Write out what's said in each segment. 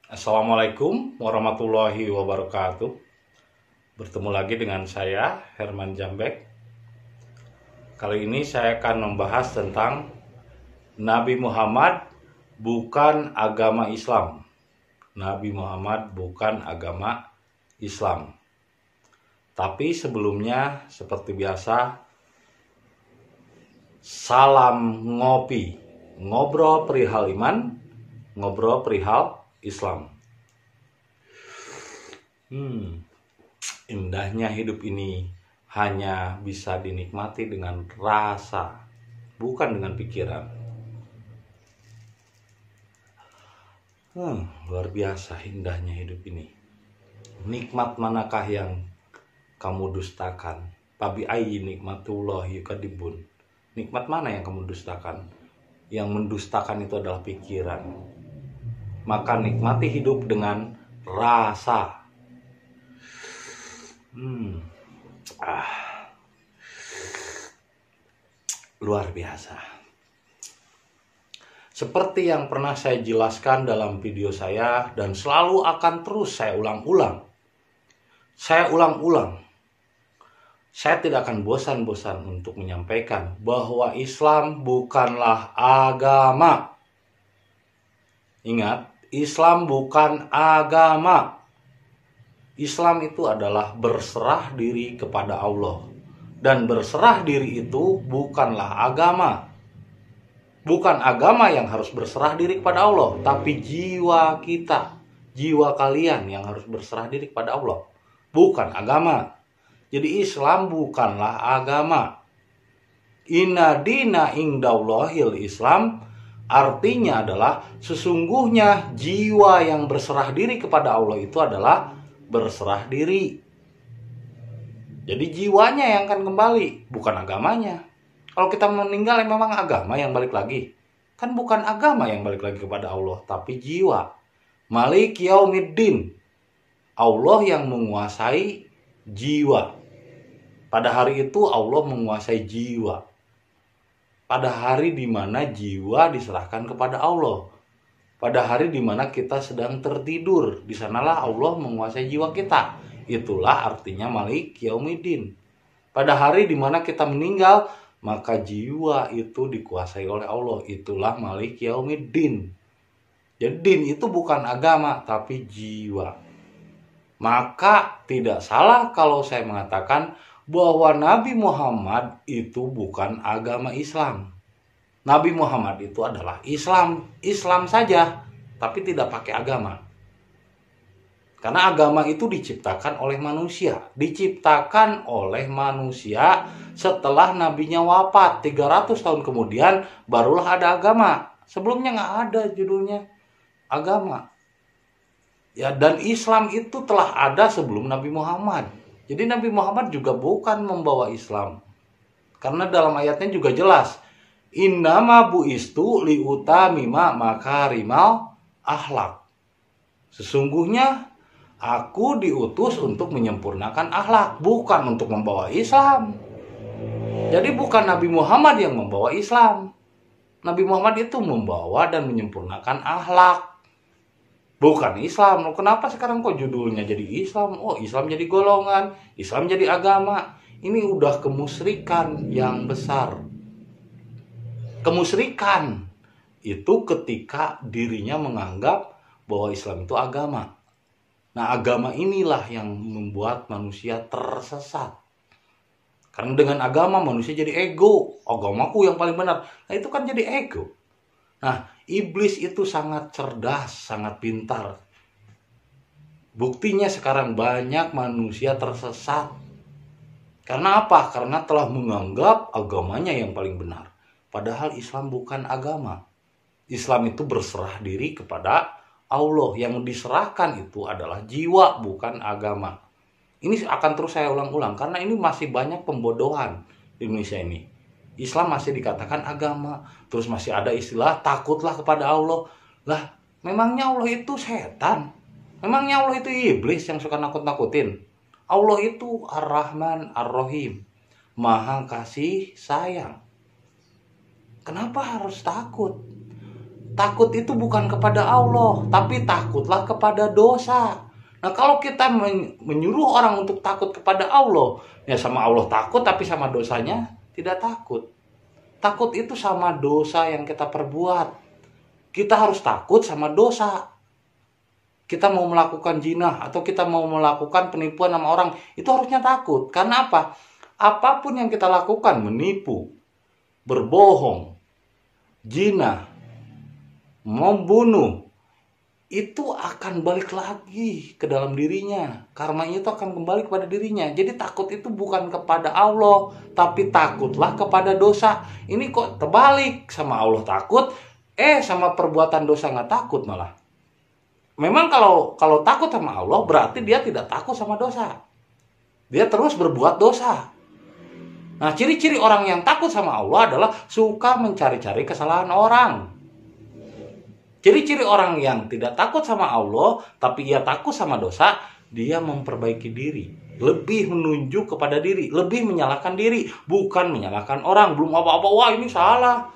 Assalamualaikum warahmatullahi wabarakatuh. Bertemu lagi dengan saya, Herman Jambek. Kali ini saya akan membahas tentang Nabi Muhammad bukan agama Islam. Nabi Muhammad bukan agama Islam. Tapi sebelumnya, seperti biasa, salam ngopi. Ngobrol perihal iman, ngobrol perihal Islam. Indahnya hidup ini hanya bisa dinikmati dengan rasa, bukan dengan pikiran. Luar biasa indahnya hidup ini. Nikmat manakah yang kamu dustakan? Pabi ayyi nikmatullahi yukadibun. Nikmat mana yang kamu dustakan? Yang mendustakan itu adalah pikiran. Maka nikmati hidup dengan rasa. Luar biasa. Seperti yang pernah saya jelaskan dalam video saya dan selalu akan terus saya ulang-ulang. Saya tidak akan bosan-bosan untuk menyampaikan bahwa Islam bukanlah agama. Ingat, Islam bukan agama. Islam itu adalah berserah diri kepada Allah. Dan berserah diri itu bukanlah agama. Bukan agama yang harus berserah diri kepada Allah, tapi jiwa kita, jiwa kalian yang harus berserah diri kepada Allah. Bukan agama. Jadi Islam bukanlah agama. Inna dina indallahil Islam. Artinya adalah sesungguhnya jiwa yang berserah diri kepada Allah itu adalah berserah diri. Jadi jiwanya yang akan kembali, bukan agamanya. Kalau kita meninggal memang agama yang balik lagi. Kan bukan agama yang balik lagi kepada Allah, tapi jiwa. Malik yaumiddin. Allah yang menguasai jiwa. Pada hari itu Allah menguasai jiwa. Pada hari di mana jiwa diserahkan kepada Allah. Pada hari di mana kita sedang tertidur, di sanalah Allah menguasai jiwa kita. Itulah artinya Malik Yaumiddin. Pada hari di mana kita meninggal, maka jiwa itu dikuasai oleh Allah. Itulah Malik Yaumiddin. Jadi din itu bukan agama, tapi jiwa. Maka tidak salah kalau saya mengatakan bahwa Nabi Muhammad itu bukan agama Islam. Nabi Muhammad itu adalah Islam saja, tapi tidak pakai agama. Karena agama itu diciptakan oleh manusia. Diciptakan oleh manusia setelah nabinya wafat. 300 tahun kemudian barulah ada agama. Sebelumnya nggak ada judulnya agama. Ya, dan Islam itu telah ada sebelum Nabi Muhammad. Jadi Nabi Muhammad juga bukan membawa Islam. Karena dalam ayatnya juga jelas. Innama bu'istu liutamima makarimal akhlak. Sesungguhnya aku diutus untuk menyempurnakan akhlak, bukan untuk membawa Islam. Jadi bukan Nabi Muhammad yang membawa Islam. Nabi Muhammad itu membawa dan menyempurnakan akhlak. Bukan Islam. Kenapa sekarang kok judulnya jadi Islam? Oh, Islam jadi golongan, Islam jadi agama. Ini udah kemusyrikan yang besar. Kemusyrikan itu ketika dirinya menganggap bahwa Islam itu agama. Nah, agama inilah yang membuat manusia tersesat. Karena dengan agama manusia jadi ego. Agamaku yang paling benar. Nah, itu kan jadi ego. Nah, iblis itu sangat cerdas, sangat pintar. Buktinya sekarang banyak manusia tersesat. Karena apa? Karena telah menganggap agamanya yang paling benar. Padahal Islam bukan agama. Islam itu berserah diri kepada Allah. Yang diserahkan itu adalah jiwa, bukan agama. Ini akan terus saya ulang-ulang. Karena ini masih banyak pembodohan di Indonesia ini. Islam masih dikatakan agama. Terus masih ada istilah takutlah kepada Allah. Lah, memangnya Allah itu setan? Memangnya Allah itu iblis yang suka nakut-nakutin? Allah itu Ar-Rahman Ar-Rahim. Maha kasih sayang. Kenapa harus takut? takut itu bukan kepada Allah, tapi takutlah kepada dosa. Nah, kalau kita menyuruh orang untuk takut kepada Allah, ya sama Allah takut, tapi sama dosanya tidak takut. Takut itu sama dosa yang kita perbuat. Kita harus takut sama dosa. Kita mau melakukan zina atau kita mau melakukan penipuan sama orang, itu harusnya takut. Karena apa? Apapun yang kita lakukan, menipu, berbohong, zina, membunuh, itu akan balik lagi ke dalam dirinya. Karmanya itu akan kembali kepada dirinya. Jadi takut itu bukan kepada Allah, tapi takutlah kepada dosa. Ini kok terbalik, sama Allah takut, sama perbuatan dosa nggak takut malah. Memang kalau takut sama Allah berarti dia tidak takut sama dosa. Dia terus berbuat dosa. Nah, ciri-ciri orang yang takut sama Allah adalah suka mencari-cari kesalahan orang. Ciri-ciri orang yang tidak takut sama Allah tapi ia takut sama dosa, dia memperbaiki diri, lebih menunjuk kepada diri, lebih menyalahkan diri, bukan menyalahkan orang. Belum apa-apa, wah ini salah.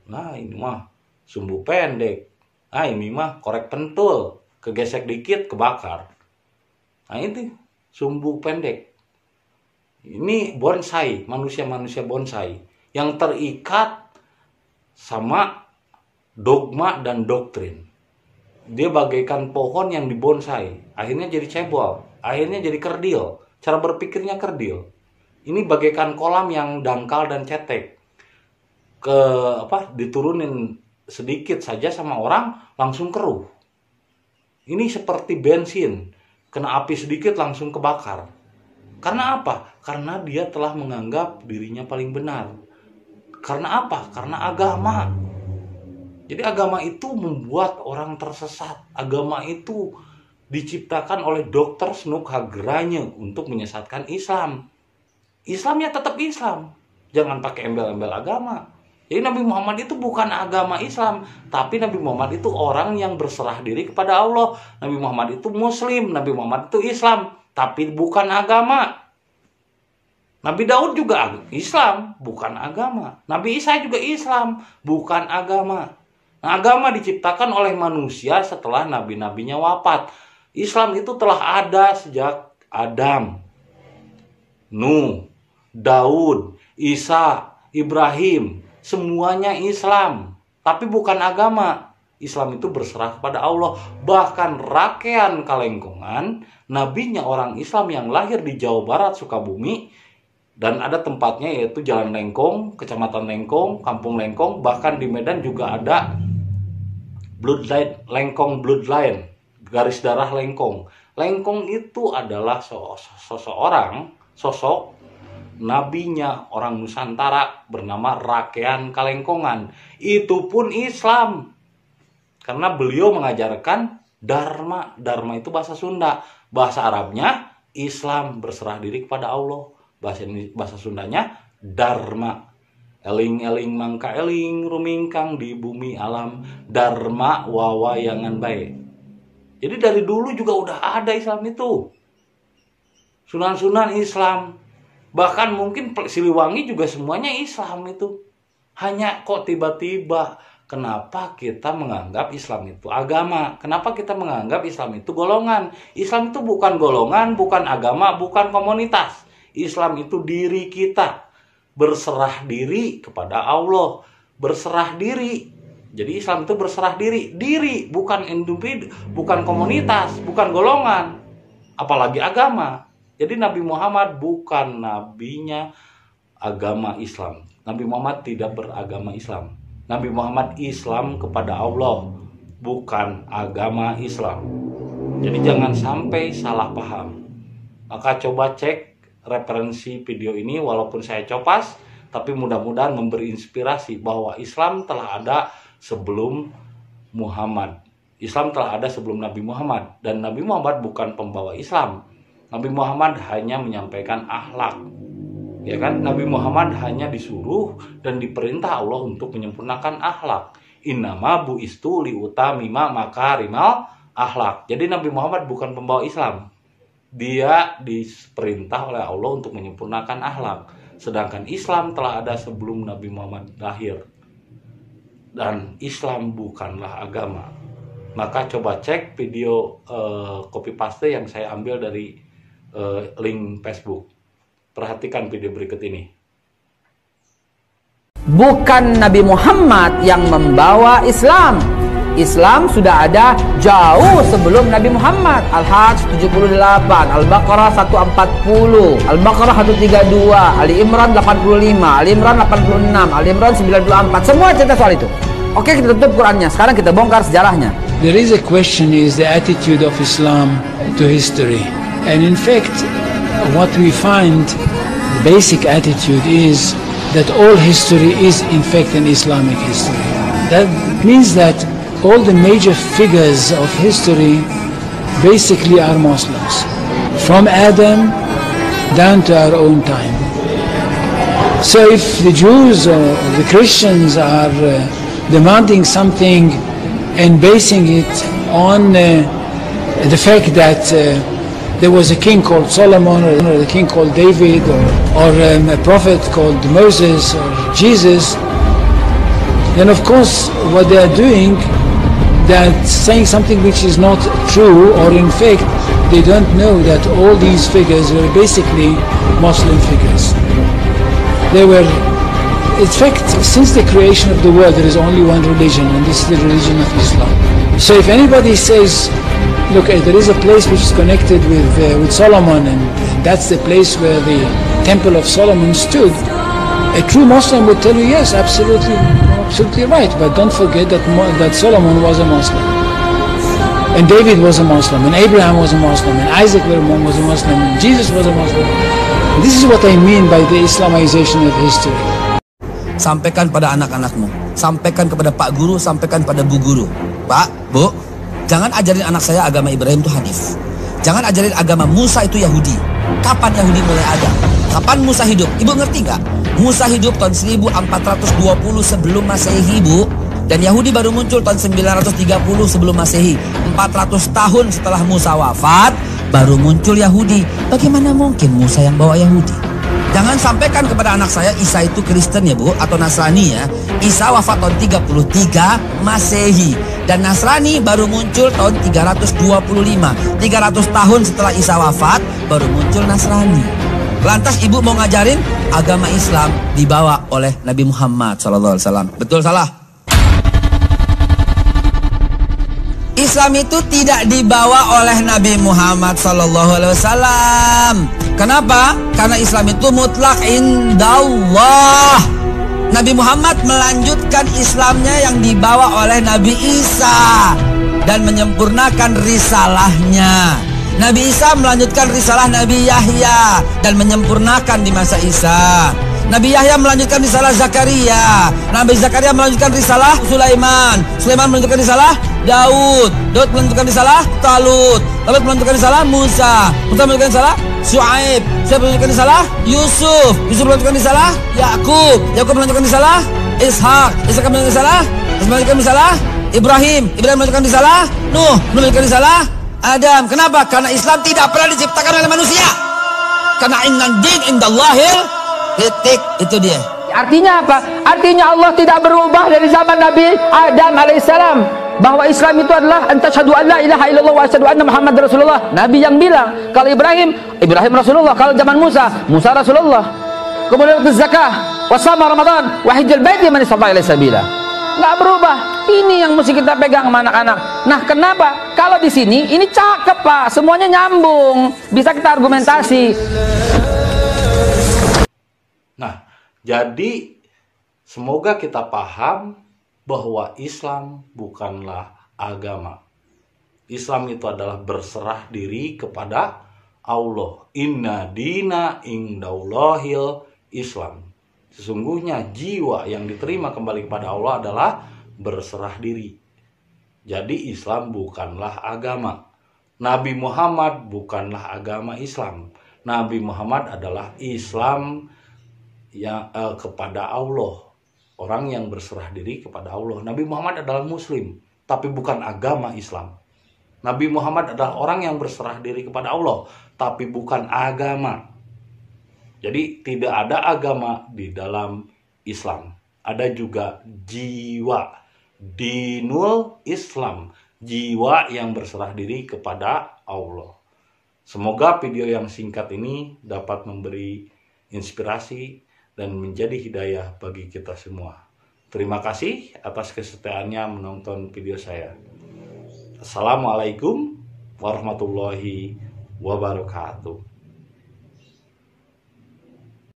Nah, ini mah sumbu pendek. Nah, ini mah korek pentul, kegesek dikit kebakar. Nah, itu sumbu pendek. Ini bonsai, manusia-manusia bonsai yang terikat sama dogma dan doktrin. Dia bagaikan pohon yang dibonsai, akhirnya jadi cebol, akhirnya jadi kerdil. Cara berpikirnya kerdil. Ini bagaikan kolam yang dangkal dan cetek. Diturunin sedikit saja sama orang langsung keruh. Ini seperti bensin, kena api sedikit langsung kebakar. Karena apa? Karena dia telah menganggap dirinya paling benar. Karena apa? Karena agama. Jadi agama itu membuat orang tersesat. Agama itu diciptakan oleh Dr. Snook Hagranye untuk menyesatkan Islam. Islamnya tetap Islam. Jangan pakai embel-embel agama. Jadi Nabi Muhammad itu bukan agama Islam, tapi Nabi Muhammad itu orang yang berserah diri kepada Allah. Nabi Muhammad itu Muslim, Nabi Muhammad itu Islam, tapi bukan agama. Nabi Daud juga Islam, bukan agama. Nabi Isa juga Islam, bukan agama. Nah, agama diciptakan oleh manusia setelah nabi-nabinya wafat. Islam itu telah ada sejak Adam, Nuh, Daud, Isa, Ibrahim. Semuanya Islam, tapi bukan agama. Islam itu berserah kepada Allah. Bahkan Rakean Kalengkongan, nabinya orang Islam yang lahir di Jawa Barat, Sukabumi, dan ada tempatnya yaitu Jalan Lengkong, Kecamatan Lengkong, Kampung Lengkong. Bahkan di Medan juga ada Bloodline Lengkong, Bloodline, garis darah Lengkong. Lengkong itu adalah sosok nabinya orang Nusantara bernama Rakean Kalengkongan. Itu pun Islam. Karena beliau mengajarkan Dharma. Dharma itu bahasa Sunda. Bahasa Arabnya Islam, berserah diri kepada Allah. Bahasa Sundanya Dharma. Eling-eling mangka eling rumingkang di bumi alam. Dharma wawayangan baik. Jadi dari dulu juga udah ada Islam itu. Sunan-sunan Islam. Bahkan mungkin Siliwangi juga semuanya Islam itu. Hanya kok tiba-tiba kenapa kita menganggap Islam itu agama? Kenapa kita menganggap Islam itu golongan? Islam itu bukan golongan, bukan agama, bukan komunitas. Islam itu diri kita. Berserah diri kepada Allah. Berserah diri. Jadi Islam itu berserah diri. Diri, bukan individu, bukan komunitas, bukan golongan. Apalagi agama. Jadi Nabi Muhammad bukan nabinya agama Islam. Nabi Muhammad tidak beragama Islam. Nabi Muhammad Islam kepada Allah, bukan agama Islam. Jadi jangan sampai salah paham. Maka coba cek referensi video ini, walaupun saya copas, tapi mudah-mudahan memberi inspirasi bahwa Islam telah ada sebelum Muhammad. Islam telah ada sebelum Nabi Muhammad. Dan Nabi Muhammad bukan pembawa Islam. Nabi Muhammad hanya menyampaikan akhlak. Ya kan? Nabi Muhammad hanya disuruh dan diperintah Allah untuk menyempurnakan akhlak. Innama bu'istu liutamima makarimal akhlak. Jadi Nabi Muhammad bukan pembawa Islam. Dia diperintah oleh Allah untuk menyempurnakan akhlak. Sedangkan Islam telah ada sebelum Nabi Muhammad lahir. dan Islam bukanlah agama. Maka coba cek video copy paste yang saya ambil dari link Facebook. Perhatikan video berikut ini. Bukan Nabi Muhammad yang membawa Islam. Islam sudah ada jauh sebelum Nabi Muhammad. Al-Hajj 78, Al-Baqarah 140, Al-Baqarah 132, Ali Imran 85, Ali Imran 86, Ali Imran 94. Semua cerita soal itu. Oke, kita tutup Qurannya. Sekarang kita bongkar sejarahnya. There is a question, is the attitude of Islam to history. And in fact, what we find, the basic attitude is that all history is in fact an Islamic history. That means that all the major figures of history basically are Muslims, from Adam down to our own time. So if the Jews or the Christians are demanding something and basing it on the fact that there was a king called Solomon, or a king called David, or a prophet called Moses or Jesus, then of course what they are doing, that saying something which is not true, or in fact they don't know that all these figures were basically Muslim figures. They were, in fact, since the creation of the world there is only one religion, and this is the religion of Islam. So if anybody says, look, there is a place which is connected with Solomon, and that's the place where the Temple of Solomon stood, a true Muslim would tell you, yes, absolutely right, but don't forget that Solomon was a Muslim, and David was a Muslim, and Abraham was a Muslim, and Isaac was a Muslim, and Jesus was a Muslim. This is what I mean by the Islamization of history. Sampaikan pada anak-anakmu, sampaikan kepada Pak Guru, sampaikan pada Bu Guru. Pak, Bu, jangan ajarin anak saya agama Ibrahim itu Hanif. Jangan ajarin agama Musa itu Yahudi. Kapan Yahudi mulai ada? Kapan Musa hidup? Ibu ngerti nggak? Musa hidup tahun 1420 sebelum Masehi, Bu. Dan Yahudi baru muncul tahun 930 sebelum Masehi. 400 tahun setelah Musa wafat, baru muncul Yahudi. Bagaimana mungkin Musa yang bawa Yahudi? Jangan sampaikan kepada anak saya Isa itu Kristen ya Bu, atau Nasrani ya. Isa wafat tahun 33 Masehi. Dan Nasrani baru muncul tahun 325. 300 tahun setelah Isa wafat, baru muncul Nasrani. Lantas ibu mau ngajarin agama Islam dibawa oleh Nabi Muhammad SAW. Betul salah? Islam itu tidak dibawa oleh Nabi Muhammad SAW. Kenapa? Karena Islam itu mutlak indallah. Nabi Muhammad melanjutkan Islamnya yang dibawa oleh Nabi Isa dan menyempurnakan risalahnya. Nabi Isa melanjutkan risalah Nabi Yahya dan menyempurnakan di masa Isa. Nabi Yahya melanjutkan risalah Zakaria. Nabi Zakaria melanjutkan risalah Sulaiman. Sulaiman melanjutkan risalah Daud. Daud melanjutkan risalah Talut. Talut melanjutkan risalah Musa. Musa melanjutkan risalah Shu'aib. Shu'aib melanjutkan risalah Yusuf. Yusuf melanjutkan risalah Yakub. Yakub melanjutkan risalah Ishak. Ishak melanjutkan risalah Ibrahim. Ibrahim melanjutkan risalah Nuh. Melanjutkan risalah Adam. Kenapa? Karena Islam tidak pernah diciptakan oleh manusia. Karena innan din indallahil titik, itu dia. Artinya apa? Artinya Allah tidak berubah dari zaman Nabi Adam alaihissalam, bahwa Islam itu adalah antasyhadu an la ilaha illallah wa asyhadu anna Muhammad Rasulullah. Nabi yang bilang. Kalau Ibrahim Rasulullah. Kalau zaman Musa Rasulullah. Kemudian zakah, wasama Ramadan, wa hajjal baiti man istata'a ilaihi sabila. Nggak berubah. Ini yang mesti kita pegang sama anak-anak. Nah, kenapa? Kalau di sini ini cakep, Pak. Semuanya nyambung. Bisa kita argumentasi. Nah, jadi semoga kita paham bahwa Islam bukanlah agama. Islam itu adalah berserah diri kepada Allah. Inna dina indallahil Islam. Sesungguhnya jiwa yang diterima kembali kepada Allah adalah berserah diri. Jadi Islam bukanlah agama. Nabi Muhammad bukanlah agama Islam. Nabi Muhammad adalah Islam yang kepada Allah. Orang yang berserah diri kepada Allah. Nabi Muhammad adalah Muslim, tapi bukan agama Islam. Nabi Muhammad adalah orang yang berserah diri kepada Allah, tapi bukan agama. Jadi tidak ada agama di dalam Islam. Ada juga jiwa. dinul Islam, jiwa yang berserah diri kepada Allah. Semoga video yang singkat ini dapat memberi inspirasi dan menjadi hidayah bagi kita semua. Terima kasih atas kesetiaannya menonton video saya. Assalamualaikum warahmatullahi wabarakatuh.